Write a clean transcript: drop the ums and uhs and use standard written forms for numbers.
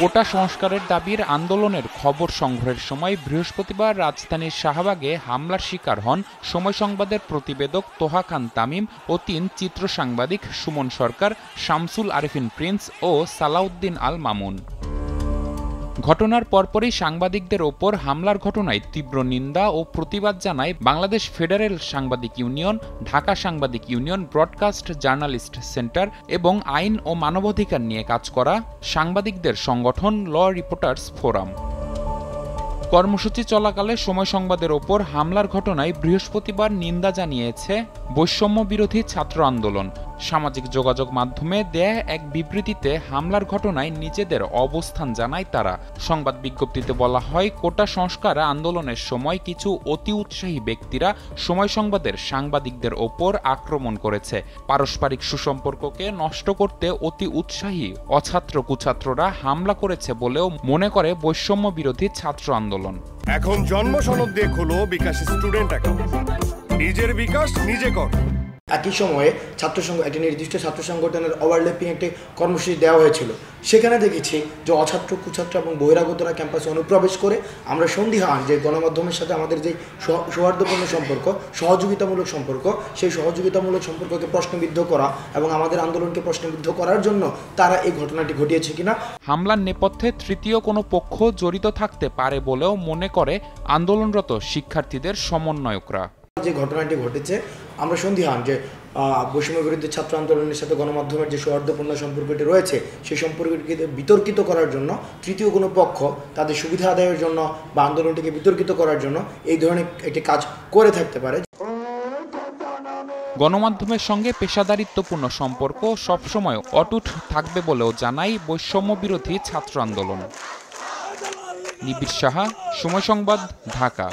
কোটা সংস্কারের দাবির আন্দোলনের খবর সংগ্রহের সময় বৃহস্পতিবার রাজধানীর শাহবাগে হামলার শিকার হন সময় সংবাদের প্রতিবেদক তোহা খান তামিম ও ৩ চিত্র সাংবাদিক সুমন সরকার, শামসুল আরেফিন প্রিন্স ও সালাউদ্দিন আল মামুন। ঘটনার পরপরই সাংবাদিকদের ওপর হামলার ঘটনায় তীব্র নিন্দা ও প্রতিবাদ জানায় বাংলাদেশ ফেডারেল সাংবাদিক ইউনিয়ন, ঢাকা সাংবাদিক ইউনিয়ন, ব্রডকাস্ট জার্নালিস্ট সেন্টার এবং আইন ও মানবাধিকার নিয়ে কাজ করা সাংবাদিকদের সংগঠন ল রিপোর্টার্স ফোরাম। কর্মসূচি চলাকালে সময় সংবাদের ওপর হামলার ঘটনায় বৃহস্পতিবার নিন্দা জানিয়েছে বৈষম্য বিরোধী ছাত্র আন্দোলন। সামাজিক যোগাযোগ মাধ্যমে দেয়া এক বিবৃতিতে হামলার ঘটনায় নিজেদের অবস্থান জানায় তারা। সংবাদ বিজ্ঞপ্তিতে বলা হয়, কোটা সংস্কার আন্দোলনের সময় কিছু অতি উৎসাহী ব্যক্তিরা সময় সংবাদের সাংবাদিকদের ওপর আক্রমণ করেছে। পারস্পরিক সুসম্পর্ককে নষ্ট করতে অতি উৎসাহী অছাত্র কুছাত্ররা হামলা করেছে বলেও মনে করে বৈষম্য বিরোধী ছাত্র আন্দোলন। এখন জন্ম সনদ দিয়ে খোলো বিকাশ স্টুডেন্ট অ্যাকাউন্ট। নিজের বিকাশ নিজে কর। একই সময়ে একটি নির্দিষ্ট ছাত্র সংগঠনের ওভারল্যাপিং একটি কর্মসূচি দেওয়া হয়েছিল। সেখানে দেখেছি যে অছাত্র কুছাত্র এবং বহিরাগতরা ক্যাম্পাসে অনুপ্রবেশ করে আমরা সন্দিহান যে গণমাধ্যমের সাথে আমাদের যে সৌহার্দ্যপূর্ণ সম্পর্ক, সহযোগিতামূলক সম্পর্ক, সেই সহযোগিতামূলক সম্পর্ককে প্রশ্নবিদ্ধ করা এবং আমাদের আন্দোলনকে প্রশ্নবিদ্ধ করার জন্য তারা এই ঘটনাটি ঘটিয়েছে কিনা। হামলার নেপথ্যে তৃতীয় কোনো পক্ষ জড়িত থাকতে পারে বলেও মনে করে আন্দোলনরত শিক্ষার্থীদের সমন্বয়করা। যে ঘটনাটি ঘটেছে আমরা সন্দিহান যে বৈষম্য বিরোধী ছাত্র আন্দোলনের সাথে গণমাধ্যমের যে সৌহার্দ্যপূর্ণ সম্পর্কটি রয়েছে সেই সম্পর্কটিকে বিতর্কিত করার জন্য তৃতীয় কোনো পক্ষ তাদের সুবিধা আদায়ের জন্য বা আন্দোলনটিকে বিতর্কিত করার জন্য এই ধরনের একটি কাজ করে থাকতে পারে। গণমাধ্যমের সঙ্গে পেশাদারিত্বপূর্ণ সম্পর্ক সবসময় অটুট থাকবে বলেও জানায় বৈষম্য বিরোধী ছাত্র আন্দোলন। নিবিড় সাহা, সময় সংবাদ, ঢাকা।